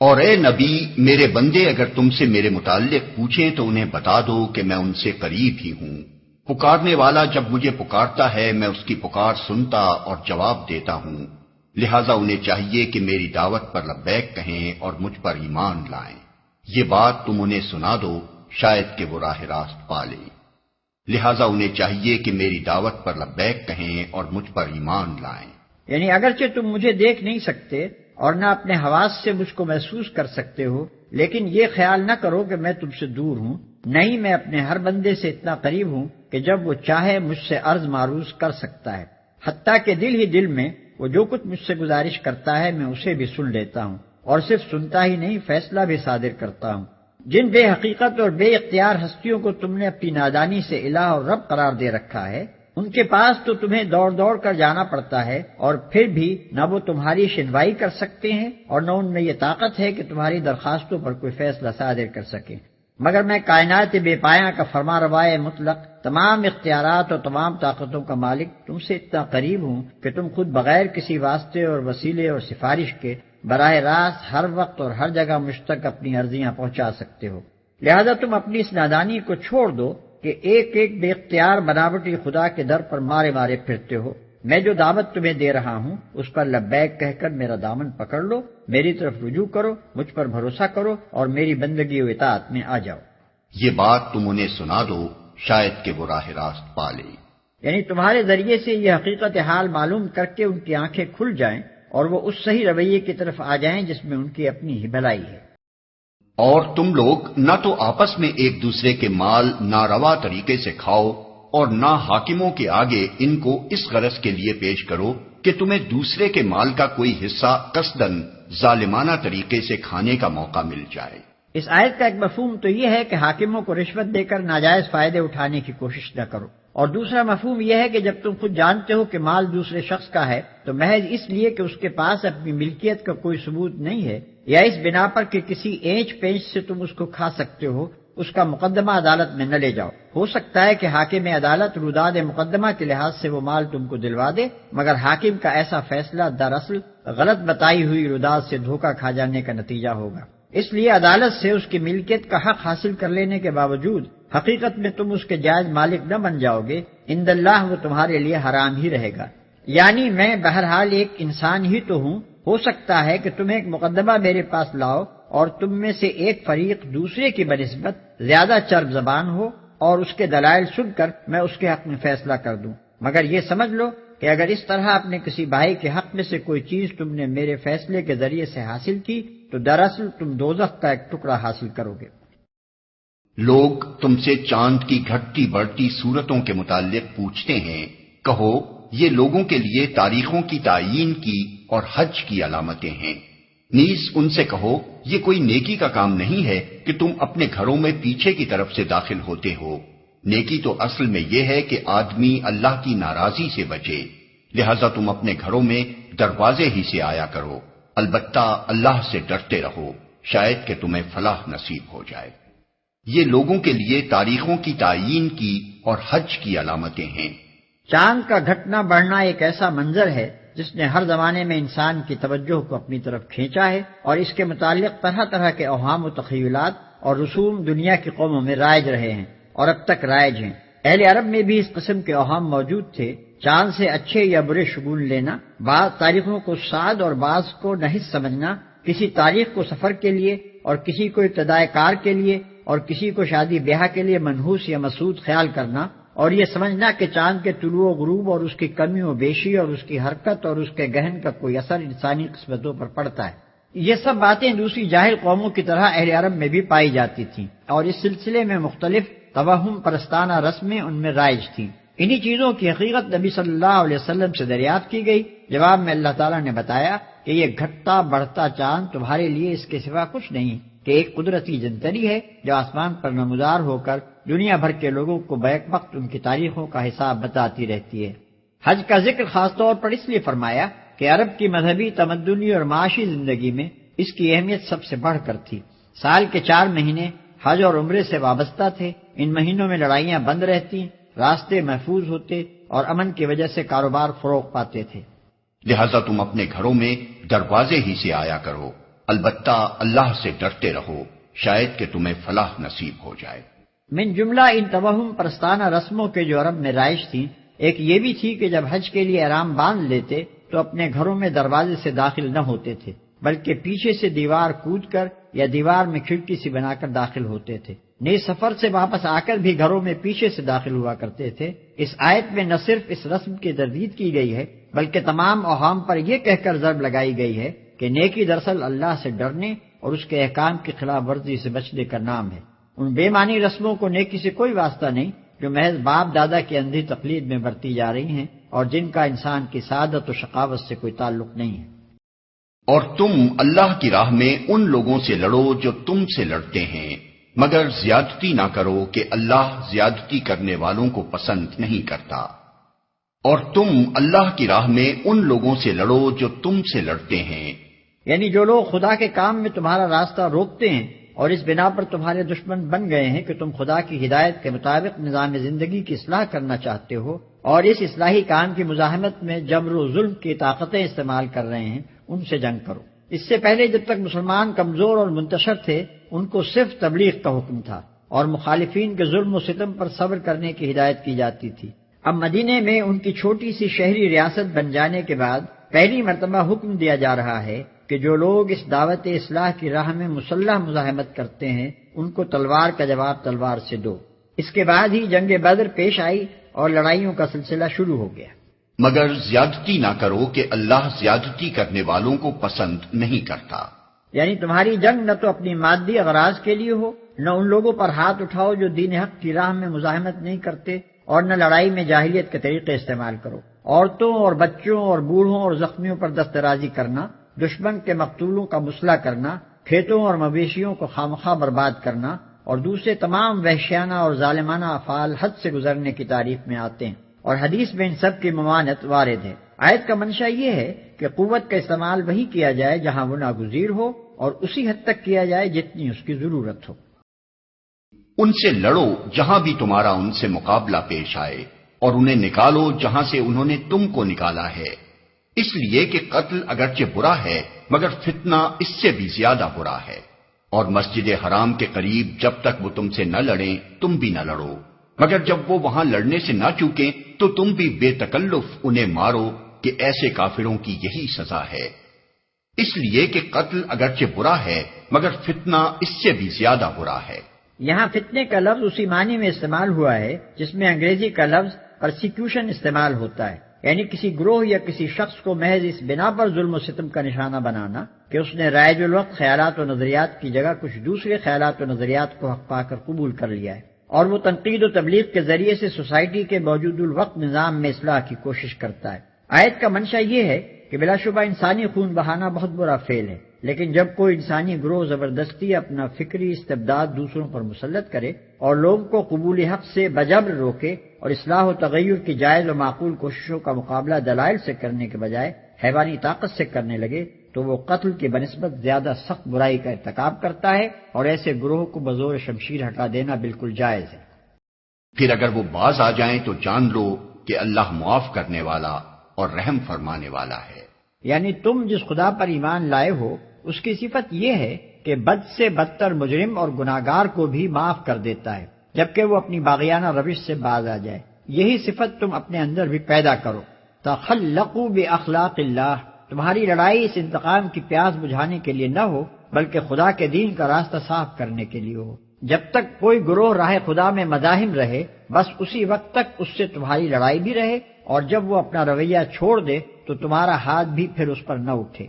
اور اے نبی، میرے بندے اگر تم سے میرے متعلق پوچھیں تو انہیں بتا دو کہ میں ان سے قریب ہی ہوں۔ پکارنے والا جب مجھے پکارتا ہے میں اس کی پکار سنتا اور جواب دیتا ہوں، لہذا انہیں چاہیے کہ میری دعوت پر لبیک کہیں اور مجھ پر ایمان لائیں۔ یہ بات تم انہیں سنا دو، شاید کہ وہ راہ راست پا لیں۔ لہذا انہیں چاہیے کہ میری دعوت پر لبیک کہیں اور مجھ پر ایمان لائیں۔ یعنی اگرچہ تم مجھے دیکھ نہیں سکتے اور نہ اپنے حواس سے مجھ کو محسوس کر سکتے ہو، لیکن یہ خیال نہ کرو کہ میں تم سے دور ہوں، نہیں، میں اپنے ہر بندے سے اتنا قریب ہوں کہ جب وہ چاہے مجھ سے عرض معروض کر سکتا ہے، حتیٰ کہ دل ہی دل میں وہ جو کچھ مجھ سے گزارش کرتا ہے میں اسے بھی سن لیتا ہوں، اور صرف سنتا ہی نہیں، فیصلہ بھی صادر کرتا ہوں۔ جن بے حقیقت اور بے اختیار ہستیوں کو تم نے اپنی نادانی سے الہ اور رب قرار دے رکھا ہے، ان کے پاس تو تمہیں دوڑ دوڑ کر جانا پڑتا ہے، اور پھر بھی نہ وہ تمہاری شنوائی کر سکتے ہیں اور نہ ان میں یہ طاقت ہے کہ تمہاری درخواستوں پر کوئی فیصلہ صادر کر سکیں۔ مگر میں کائنات بے پایاں کا فرما روائے مطلق، تمام اختیارات اور تمام طاقتوں کا مالک تم سے اتنا قریب ہوں کہ تم خود بغیر کسی واسطے اور وسیلے اور سفارش کے براہ راست ہر وقت اور ہر جگہ مجھ تک اپنی عرضیاں پہنچا سکتے ہو۔ لہذا تم اپنی اس نادانی کو چھوڑ دو کہ ایک ایک بے اختیار بناوٹی خدا کے در پر مارے مارے پھرتے ہو۔ میں جو دعوت تمہیں دے رہا ہوں اس پر لبیک کہہ کر میرا دامن پکڑ لو، میری طرف رجوع کرو، مجھ پر بھروسہ کرو اور میری بندگی و اطاعت میں آ جاؤ۔ یہ بات تم انہیں سنا دو، شاید کہ وہ راہ راست پا لیں۔ یعنی تمہارے ذریعے سے یہ حقیقت حال معلوم کر کے ان کی آنکھیں کھل جائیں اور وہ اس صحیح رویے کی طرف آ جائیں جس میں ان کی اپنی ہی بھلائی ہے۔ اور تم لوگ نہ تو آپس میں ایک دوسرے کے مال ناروا طریقے سے کھاؤ اور نہ حاکموں کے آگے ان کو اس غرض کے لیے پیش کرو کہ تمہیں دوسرے کے مال کا کوئی حصہ قصداً ظالمانہ طریقے سے کھانے کا موقع مل جائے۔ اس آیت کا ایک مفہوم تو یہ ہے کہ حاکموں کو رشوت دے کر ناجائز فائدے اٹھانے کی کوشش نہ کرو، اور دوسرا مفہوم یہ ہے کہ جب تم خود جانتے ہو کہ مال دوسرے شخص کا ہے تو محض اس لیے کہ اس کے پاس اپنی ملکیت کا کوئی ثبوت نہیں ہے، یا اس بنا پر کہ کسی اینچ پینچ سے تم اس کو کھا سکتے ہو، اس کا مقدمہ عدالت میں نہ لے جاؤ۔ ہو سکتا ہے کہ حاکم عدالت روداد مقدمہ کے لحاظ سے وہ مال تم کو دلوا دے، مگر حاکم کا ایسا فیصلہ دراصل غلط بتائی ہوئی روداد سے دھوکہ کھا جانے کا نتیجہ ہوگا۔ اس لیے عدالت سے اس کی ملکیت کا حق حاصل کر لینے کے باوجود حقیقت میں تم اس کے جائز مالک نہ بن جاؤ گے، عند اللہ وہ تمہارے لیے حرام ہی رہے گا۔ یعنی میں بہرحال ایک انسان ہی تو ہوں، ہو سکتا ہے کہ تم ایک مقدمہ میرے پاس لاؤ اور تم میں سے ایک فریق دوسرے کی بنسبت زیادہ چرب زبان ہو اور اس کے دلائل سن کر میں اس کے حق میں فیصلہ کر دوں، مگر یہ سمجھ لو کہ اگر اس طرح اپنے کسی بھائی کے حق میں سے کوئی چیز تم نے میرے فیصلے کے ذریعے سے حاصل کی تو دراصل تم دوزخ کا ایک ٹکڑا حاصل کرو گے۔ لوگ تم سے چاند کی گھٹتی بڑھتی صورتوں کے متعلق پوچھتے ہیں، کہو یہ لوگوں کے لیے تاریخوں کی تعیین کی اور حج کی علامتیں ہیں۔ نیز ان سے کہو یہ کوئی نیکی کا کام نہیں ہے کہ تم اپنے گھروں میں پیچھے کی طرف سے داخل ہوتے ہو، نیکی تو اصل میں یہ ہے کہ آدمی اللہ کی ناراضی سے بچے، لہذا تم اپنے گھروں میں دروازے ہی سے آیا کرو، البتہ اللہ سے ڈرتے رہو، شاید کہ تمہیں فلاح نصیب ہو جائے۔ یہ لوگوں کے لیے تاریخوں کی تعیین کی اور حج کی علامتیں ہیں۔ چاند کا گھٹنا بڑھنا ایک ایسا منظر ہے جس نے ہر زمانے میں انسان کی توجہ کو اپنی طرف کھینچا ہے، اور اس کے متعلق طرح طرح کے اوہام و تخیلات اور رسوم دنیا کی قوموں میں رائج رہے ہیں اور اب تک رائج ہیں۔ اہل عرب میں بھی اس قسم کے اوہام موجود تھے۔ چاند سے اچھے یا برے شگون لینا، بعض تاریخوں کو سعد اور بعض کو نحس سمجھنا، کسی تاریخ کو سفر کے لیے اور کسی کو ابتدائے کار کے لیے اور کسی کو شادی بیاہ کے لیے منحوس یا مسعود خیال کرنا، اور یہ سمجھنا کہ چاند کے طلوع و غروب اور اس کی کمی و بیشی اور اس کی حرکت اور اس کے گہن کا کوئی اثر انسانی قسمتوں پر پڑتا ہے، یہ سب باتیں دوسری جاہل قوموں کی طرح اہل عرب میں بھی پائی جاتی تھیں، اور اس سلسلے میں مختلف توہم پرستانہ رسمیں ان میں رائج تھیں۔ انہی چیزوں کی حقیقت نبی صلی اللہ علیہ وسلم سے دریافت کی گئی۔ جواب میں اللہ تعالیٰ نے بتایا کہ یہ گھٹتا بڑھتا چاند تمہارے لیے اس کے سوا کچھ نہیں کہ ایک قدرتی جنتری ہے جو آسمان پر نمودار ہو کر دنیا بھر کے لوگوں کو بیک وقت ان کی تاریخوں کا حساب بتاتی رہتی ہے۔ حج کا ذکر خاص طور پر اس لیے فرمایا کہ عرب کی مذہبی، تمدنی اور معاشی زندگی میں اس کی اہمیت سب سے بڑھ کر تھی۔ سال کے 4 مہینے حج اور عمرے سے وابستہ تھے۔ ان مہینوں میں لڑائیاں بند رہتی، راستے محفوظ ہوتے اور امن کی وجہ سے کاروبار فروغ پاتے تھے۔ لہذا تم اپنے گھروں میں دروازے ہی سے آیا کرو، البتہ اللہ سے ڈرتے رہو، شاید کہ تمہیں فلاح نصیب ہو جائے۔ من جملہ ان توہم پرستانہ رسموں کے جو عرب میں رائج تھیں، ایک یہ بھی تھی کہ جب حج کے لیے احرام باندھ لیتے تو اپنے گھروں میں دروازے سے داخل نہ ہوتے تھے، بلکہ پیچھے سے دیوار کود کر یا دیوار میں کھڑکی سی بنا کر داخل ہوتے تھے۔ نیز سفر سے واپس آ کر بھی گھروں میں پیچھے سے داخل ہوا کرتے تھے۔ اس آیت میں نہ صرف اس رسم کی تردید کی گئی ہے بلکہ تمام اوہام پر یہ کہہ کر ضرب لگائی گئی ہے کہ نیکی دراصل اللہ سے ڈرنے اور اس کے احکام کی خلاف ورزی سے بچنے کا نام ہے۔ ان بے معنی رسموں کو نیکی سے کوئی واسطہ نہیں جو محض باپ دادا کی اندھی تقلید میں برتی جا رہی ہیں اور جن کا انسان کی سعادت و شقاوت سے کوئی تعلق نہیں ہے۔ اور تم اللہ کی راہ میں ان لوگوں سے لڑو جو تم سے لڑتے ہیں، مگر زیادتی نہ کرو کہ اللہ زیادتی کرنے والوں کو پسند نہیں کرتا۔ اور تم اللہ کی راہ میں ان لوگوں سے لڑو جو تم سے لڑتے ہیں، یعنی جو لوگ خدا کے کام میں تمہارا راستہ روکتے ہیں اور اس بنا پر تمہارے دشمن بن گئے ہیں کہ تم خدا کی ہدایت کے مطابق نظام زندگی کی اصلاح کرنا چاہتے ہو اور اس اصلاحی کام کی مزاحمت میں جبر و ظلم کی طاقتیں استعمال کر رہے ہیں، ان سے جنگ کرو۔ اس سے پہلے جب تک مسلمان کمزور اور منتشر تھے ان کو صرف تبلیغ کا حکم تھا اور مخالفین کے ظلم و ستم پر صبر کرنے کی ہدایت کی جاتی تھی۔ اب مدینے میں ان کی چھوٹی سی شہری ریاست بن جانے کے بعد پہلی مرتبہ حکم دیا جا رہا ہے کہ جو لوگ اس دعوت اصلاح کی راہ میں مسلح مزاحمت کرتے ہیں ان کو تلوار کا جواب تلوار سے دو۔ اس کے بعد ہی جنگ بدر پیش آئی اور لڑائیوں کا سلسلہ شروع ہو گیا۔ مگر زیادتی نہ کرو کہ اللہ زیادتی کرنے والوں کو پسند نہیں کرتا۔ یعنی تمہاری جنگ نہ تو اپنی مادی اغراض کے لیے ہو، نہ ان لوگوں پر ہاتھ اٹھاؤ جو دین حق کی راہ میں مزاحمت نہیں کرتے، اور نہ لڑائی میں جاہلیت کے طریقے استعمال کرو۔ عورتوں اور بچوں اور بوڑھوں اور زخمیوں پر دسترازی کرنا، دشمن کے مقتولوں کا مسئلہ کرنا، کھیتوں اور مویشیوں کو خامخواہ برباد کرنا اور دوسرے تمام وحشیانہ اور ظالمانہ افعال حد سے گزرنے کی تعریف میں آتے ہیں، اور حدیث میں ان سب کی ممانعت وارد ہے۔ آیت کا منشا یہ ہے کہ قوت کا استعمال وہی کیا جائے جہاں وہ ناگزیر ہو اور اسی حد تک کیا جائے جتنی اس کی ضرورت ہو۔ ان سے لڑو جہاں بھی تمہارا ان سے مقابلہ پیش آئے، اور انہیں نکالو جہاں سے انہوں نے تم کو نکالا ہے، اس لیے کہ قتل اگرچہ برا ہے مگر فتنہ اس سے بھی زیادہ برا ہے۔ اور مسجد حرام کے قریب جب تک وہ تم سے نہ لڑیں تم بھی نہ لڑو، مگر جب وہ وہاں لڑنے سے نہ چوکیں تو تم بھی بے تکلف انہیں مارو، کہ ایسے کافروں کی یہی سزا ہے۔ اس لیے کہ قتل اگرچہ برا ہے مگر فتنہ اس سے بھی زیادہ برا ہے۔ یہاں فتنے کا لفظ اسی معنی میں استعمال ہوا ہے جس میں انگریزی کا لفظ پرسیکیوشن استعمال ہوتا ہے، یعنی کسی گروہ یا کسی شخص کو محض اس بنا پر ظلم و ستم کا نشانہ بنانا کہ اس نے رائج الوقت خیالات و نظریات کی جگہ کچھ دوسرے خیالات و نظریات کو حق پا کر قبول کر لیا ہے، اور وہ تنقید و تبلیغ کے ذریعے سے سوسائٹی کے موجود الوقت نظام میں اصلاح کی کوشش کرتا ہے۔ آیت کا منشا یہ ہے کہ بلا شبہ انسانی خون بہانا بہت برا فعل ہے، لیکن جب کوئی انسانی گروہ زبردستی اپنا فکری استبداد دوسروں پر مسلط کرے اور لوگوں کو قبول حق سے بجبر روکے اور اصلاح و تغیر کی جائز و معقول کوششوں کا مقابلہ دلائل سے کرنے کے بجائے حیوانی طاقت سے کرنے لگے تو وہ قتل کی بنسبت زیادہ سخت برائی کا ارتکاب کرتا ہے، اور ایسے گروہ کو بزور شمشیر ہٹا دینا بالکل جائز ہے۔ پھر اگر وہ باز آ جائیں تو جان لو کہ اللہ معاف کرنے والا اور رحم فرمانے والا ہے۔ یعنی تم جس خدا پر ایمان لائے ہو اس کی صفت یہ ہے کہ بد سے بدتر مجرم اور گناہگار کو بھی معاف کر دیتا ہے جبکہ وہ اپنی باغیانہ روش سے باز آ جائے۔ یہی صفت تم اپنے اندر بھی پیدا کرو۔ تخلقوا باخلاق اللہ، تمہاری لڑائی اس انتقام کی پیاس بجھانے کے لیے نہ ہو بلکہ خدا کے دین کا راستہ صاف کرنے کے لیے ہو۔ جب تک کوئی گروہ راہ خدا میں مداحم رہے بس اسی وقت تک اس سے تمہاری لڑائی بھی رہے، اور جب وہ اپنا رویہ چھوڑ دے تو تمہارا ہاتھ بھی پھر اس پر نہ اٹھے۔